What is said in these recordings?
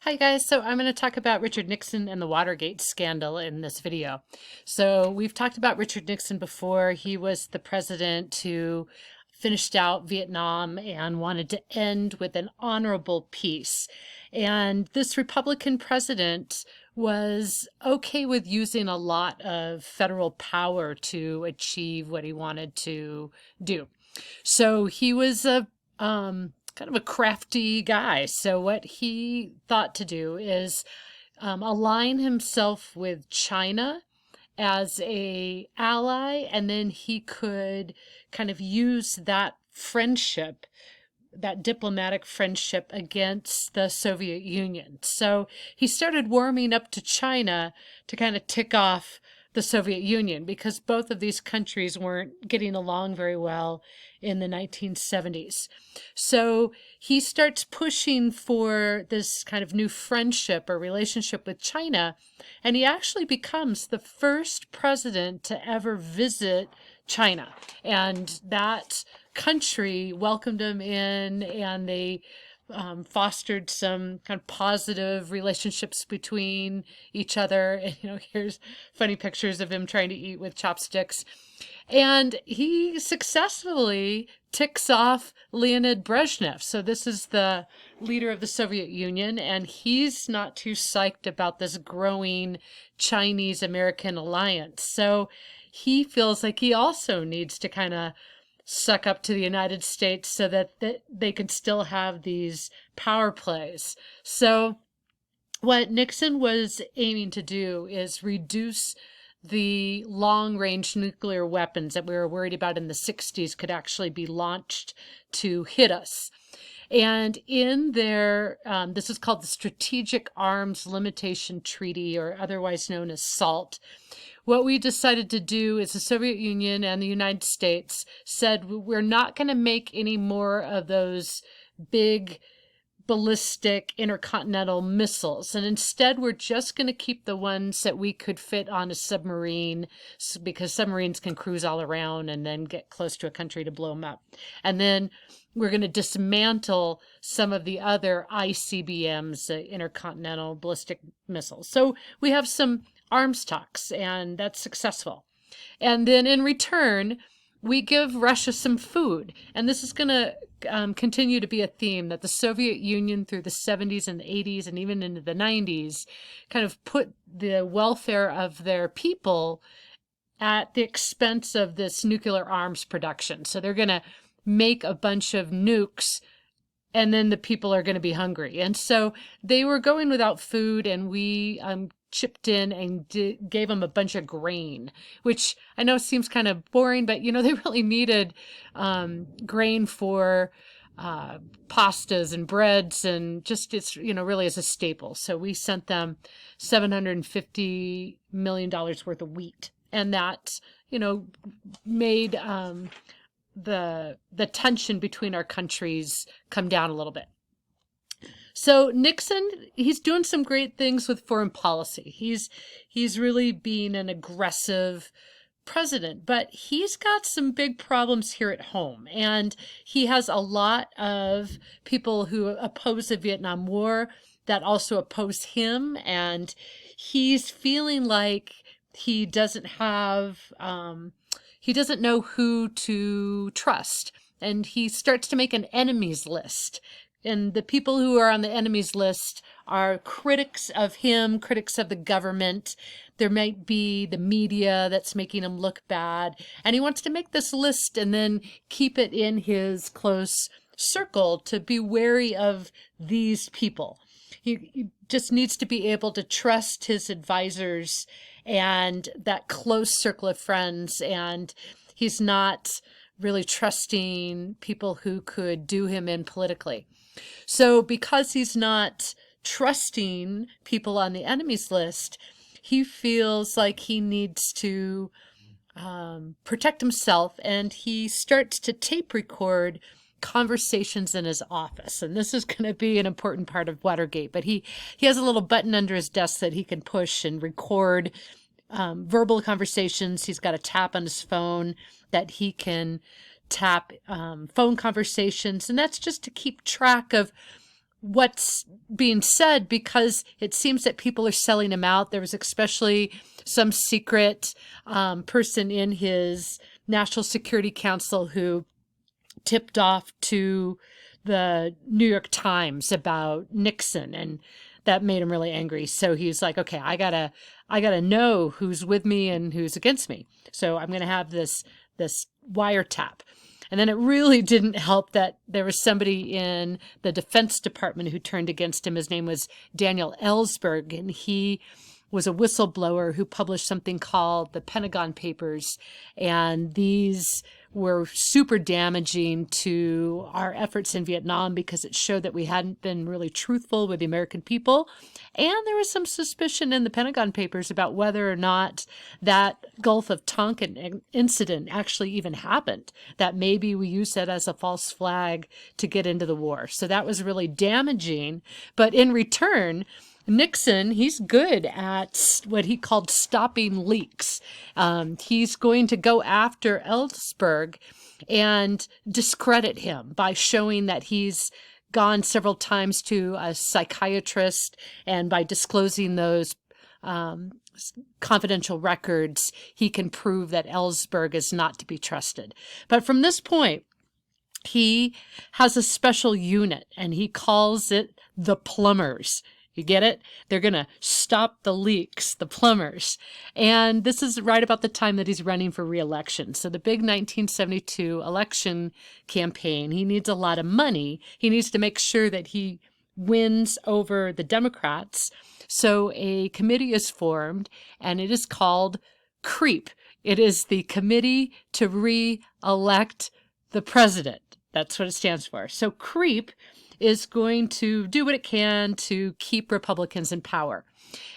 Hi guys, so I'm going to talk about Richard Nixon and the Watergate scandal in this video. So we've talked about Richard Nixon before. He was the president who finished out Vietnam and wanted to end with an honorable peace. And this Republican president was okay with using a lot of federal power to achieve what he wanted to do. So he was a kind of a crafty guy. So what he thought to do is align himself with China as a ally, and then he could kind of use that friendship, that diplomatic friendship, against the Soviet Union. So he started warming up to China to kind of tick off the Soviet Union because both of these countries weren't getting along very well in the 1970s. So he starts pushing for this kind of new friendship or relationship with China, and he actually becomes the first president to ever visit China. And that country welcomed him in, and they fostered some kind of positive relationships between each other. And, here's funny pictures of him trying to eat with chopsticks. And he successfully ticks off Leonid Brezhnev. So this is the leader of the Soviet Union, and he's not too psyched about this growing Chinese-American alliance. So he feels like he also needs to kind of suck up to the United States so that they could still have these power plays. So what Nixon was aiming to do is reduce the long-range nuclear weapons that we were worried about in the 60s could actually be launched to hit us. And in their, this is called the Strategic Arms Limitation Treaty, or otherwise known as SALT. What we decided to do is the Soviet Union and the United States said we're not going to make any more of those big ballistic intercontinental missiles. And instead, we're just going to keep the ones that we could fit on a submarine, because submarines can cruise all around and then get close to a country to blow them up. And then we're going to dismantle some of the other ICBMs, intercontinental ballistic missiles. So we have some arms talks, and that's successful. And then in return, we give Russia some food. And this is going to continue to be a theme that the Soviet Union through the 70s and the 80s and even into the 90s kind of put the welfare of their people at the expense of this nuclear arms production. So they're going to make a bunch of nukes, and then the people are going to be hungry. And so they were going without food, and we chipped in and gave them a bunch of grain, which I know seems kind of boring, but they really needed grain for pastas and breads, and just it's really as a staple. So we sent them $750 million worth of wheat, and that made the tension between our countries come down a little bit. So Nixon, he's doing some great things with foreign policy. He's really being an aggressive president, but he's got some big problems here at home. And he has a lot of people who oppose the Vietnam War that also oppose him. And he's feeling like he doesn't know who to trust. And he starts to make an enemies list. And the people who are on the enemies list are critics of him, critics of the government. There might be the media that's making him look bad. And he wants to make this list and then keep it in his close circle to be wary of these people. He just needs to be able to trust his advisors and that close circle of friends. And he's not really trusting people who could do him in politically. So because he's not trusting people on the enemies list, he feels like he needs to protect himself, and he starts to tape record conversations in his office. And this is going to be an important part of Watergate, but he has a little button under his desk that he can push and record verbal conversations. He's got a tap on his phone that he can tap phone conversations, and that's just to keep track of what's being said, because it seems that people are selling him out. There was especially some secret person in his National Security Council who tipped off to the New York Times about Nixon, and that made him really angry. So he's like, okay, I gotta know who's with me and who's against me. So I'm gonna have this wiretap. And then it really didn't help that there was somebody in the Defense Department who turned against him. His name was Daniel Ellsberg, and he was a whistleblower who published something called the Pentagon Papers. And these were super damaging to our efforts in Vietnam because it showed that we hadn't been really truthful with the American people. And there was some suspicion in the Pentagon Papers about whether or not that Gulf of Tonkin incident actually even happened, that maybe we used that as a false flag to get into the war. So that was really damaging. But in return, Nixon, he's good at what he called stopping leaks. He's going to go after Ellsberg and discredit him by showing that he's gone several times to a psychiatrist, and by disclosing those confidential records, he can prove that Ellsberg is not to be trusted. But from this point, he has a special unit, and he calls it the plumbers. You get it? They're going to stop the leaks, the plumbers. And this is right about the time that he's running for re-election. So the big 1972 election campaign, he needs a lot of money. He needs to make sure that he wins over the Democrats. So a committee is formed, and it is called CREEP. It is the Committee to Re-elect the President. That's what it stands for. So CREEP is going to do what it can to keep Republicans in power.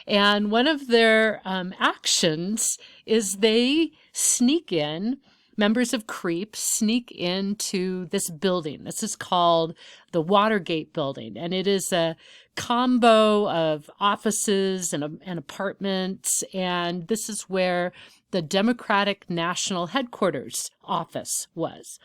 And one of their actions is they sneak in, members of CREEP sneak into this building. This is called the Watergate building, and it is a combo of offices and apartments, and this is where the Democratic National Headquarters office was.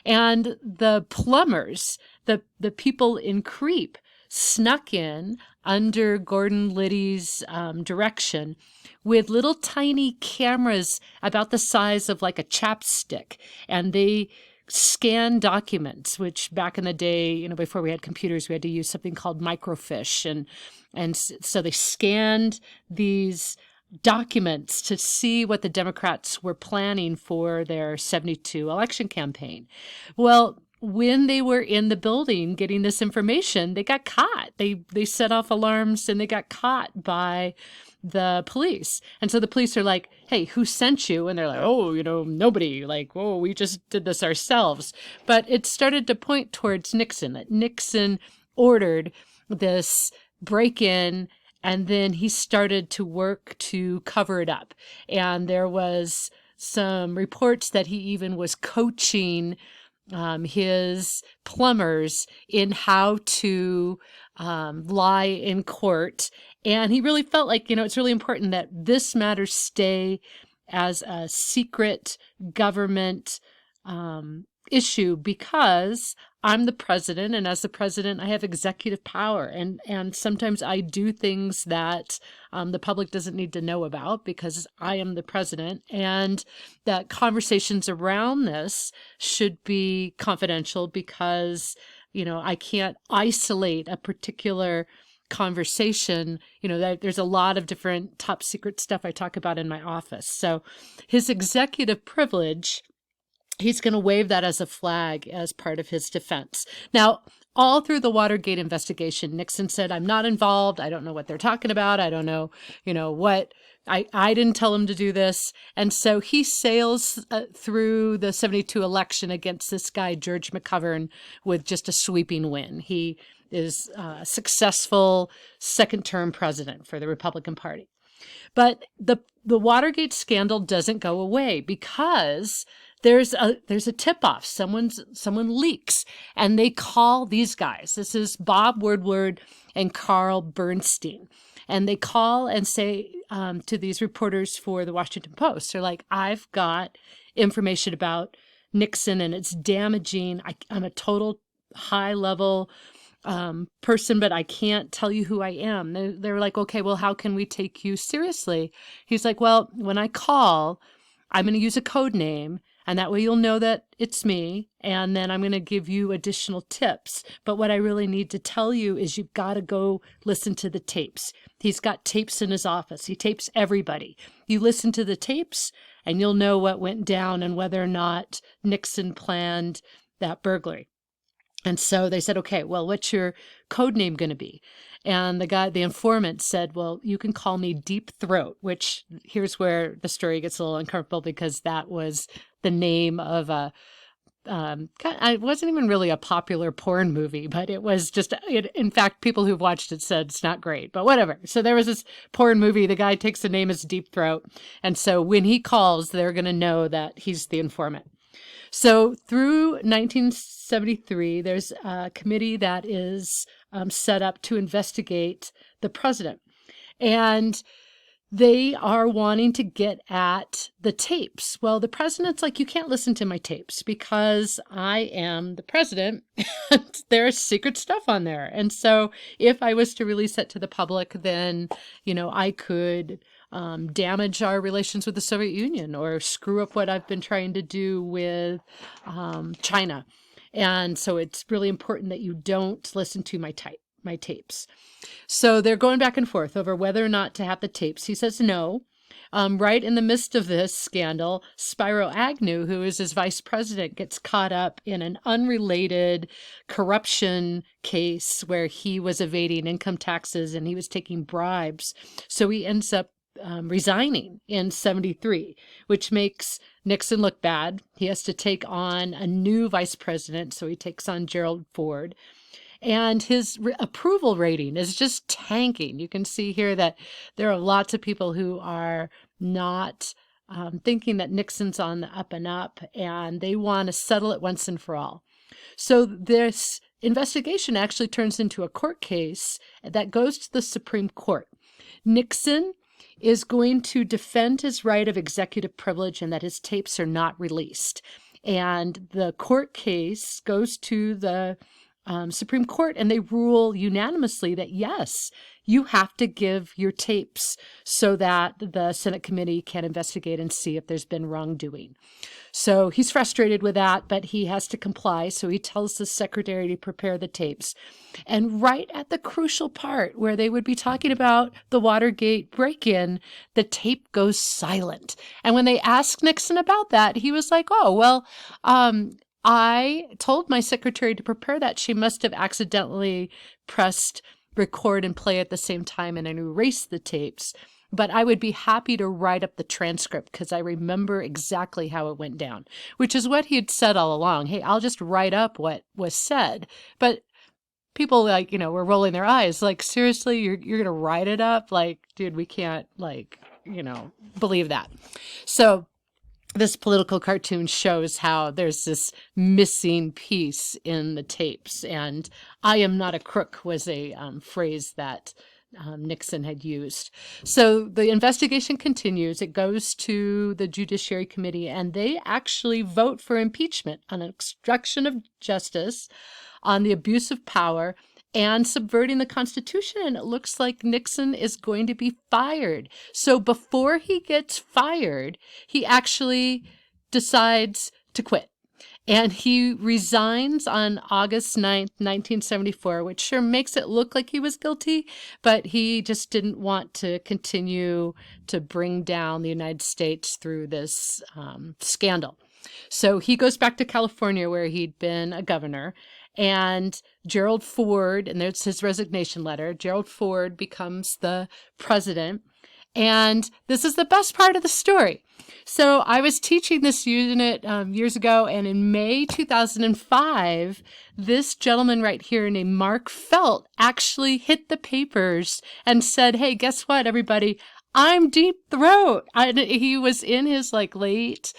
And the plumbers, the people in CREEP, snuck in under Gordon Liddy's direction with little tiny cameras about the size of like a chapstick. And they scanned documents, which back in the day, before we had computers, we had to use something called microfiche. And so they scanned these documents to see what the Democrats were planning for their 72 election campaign. Well, when they were in the building getting this information, they got caught. They set off alarms and they got caught by the police. And so the police are like, hey, who sent you? And they're like, oh, nobody. Like, whoa, we just did this ourselves. But it started to point towards Nixon, that Nixon ordered this break-in, and then he started to work to cover it up. And there was some reports that he even was coaching his plumbers in how to lie in court. And he really felt like, it's really important that this matter stay as a secret government issue, because I'm the president, and as the president, I have executive power, and sometimes I do things that the public doesn't need to know about because I am the president, and that conversations around this should be confidential because, I can't isolate a particular conversation. There's a lot of different top secret stuff I talk about in my office. So his executive privilege, he's going to wave that as a flag as part of his defense. Now, all through the Watergate investigation, Nixon said, I'm not involved. I don't know what they're talking about. I don't know, what. I didn't tell him to do this. And so he sails through the 72 election against this guy, George McGovern, with just a sweeping win. He is a successful second-term president for the Republican Party. But the Watergate scandal doesn't go away because there's a tip-off. Someone leaks, and they call these guys. This is Bob Woodward and Carl Bernstein. And they call and say to these reporters for the Washington Post, they're like, I've got information about Nixon, and it's damaging. I'm a total high-level person, but I can't tell you who I am. They're like, okay, well, how can we take you seriously? He's like, well, when I call, I'm going to use a code name, and that way you'll know that it's me. And then I'm going to give you additional tips. But what I really need to tell you is you've got to go listen to the tapes. He's got tapes in his office. He tapes everybody. You listen to the tapes and you'll know what went down and whether or not Nixon planned that burglary. And so they said, okay, well, what's your code name going to be? And the informant said, well, you can call me Deep Throat, which here's where the story gets a little uncomfortable because that was the name of it wasn't even really a popular porn movie, but it was just, in fact, people who've watched it said it's not great, but whatever. So there was this porn movie. The guy takes the name as Deep Throat. And so when he calls, they're going to know that he's the informant. So through 1973, there's a committee that is set up to investigate the president. And they are wanting to get at the tapes. Well, the president's like, you can't listen to my tapes because I am the president and there's secret stuff on there. And so if I was to release it to the public, then, I could damage our relations with the Soviet Union or screw up what I've been trying to do with China. And so it's really important that you don't listen to my tapes. So they're going back and forth over whether or not to have the tapes. He says no. Right in the midst of this scandal, Spiro Agnew, who is his vice president, gets caught up in an unrelated corruption case where he was evading income taxes and he was taking bribes. So he ends up resigning in 73, which makes Nixon look bad. He has to take on a new vice president, so he takes on Gerald Ford. And his approval rating is just tanking. You can see here that there are lots of people who are not thinking that Nixon's on the up and up, and they want to settle it once and for all. So this investigation actually turns into a court case that goes to the Supreme Court. Nixon is going to defend his right of executive privilege and that his tapes are not released. And the court case goes to the Supreme Court, and they rule unanimously that yes, you have to give your tapes so that the Senate committee can investigate and see if there's been wrongdoing. So he's frustrated with that, but he has to comply. So he tells the secretary to prepare the tapes. And right at the crucial part where they would be talking about the Watergate break-in, the tape goes silent. And when they asked Nixon about that, he was like, oh, well, I told my secretary to prepare that. She must have accidentally pressed record and play at the same time and erased the tapes. But I would be happy to write up the transcript because I remember exactly how it went down, which is what he had said all along. Hey, I'll just write up what was said. But people were rolling their eyes like, seriously, you're going to write it up? Like, dude, we can't believe that. So this political cartoon shows how there's this missing piece in the tapes. And I am not a crook was a phrase that Nixon had used. So the investigation continues. It goes to the Judiciary Committee, and they actually vote for impeachment on obstruction of justice, on the abuse of power, and subverting the Constitution. And it looks like Nixon is going to be fired. So before he gets fired, he actually decides to quit. And he resigns on August 9th, 1974, which sure makes it look like he was guilty, but he just didn't want to continue to bring down the United States through this scandal. So he goes back to California where he'd been a governor. And Gerald Ford, and there's his resignation letter, Gerald Ford becomes the president. And this is the best part of the story. So I was teaching this unit years ago, and in May 2005, this gentleman right here named Mark Felt actually hit the papers and said, hey, guess what, everybody? I'm Deep Throat. He was in his late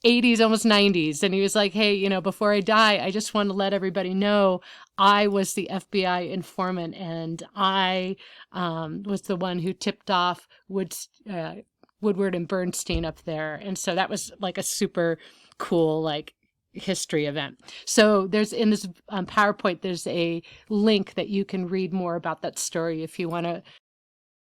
80s, almost 90s. And he was like, hey, before I die, I just want to let everybody know I was the FBI informant, and I was the one who tipped off Woodward and Bernstein up there. And so that was a super cool, history event. So there's in this PowerPoint, there's a link that you can read more about that story if you want to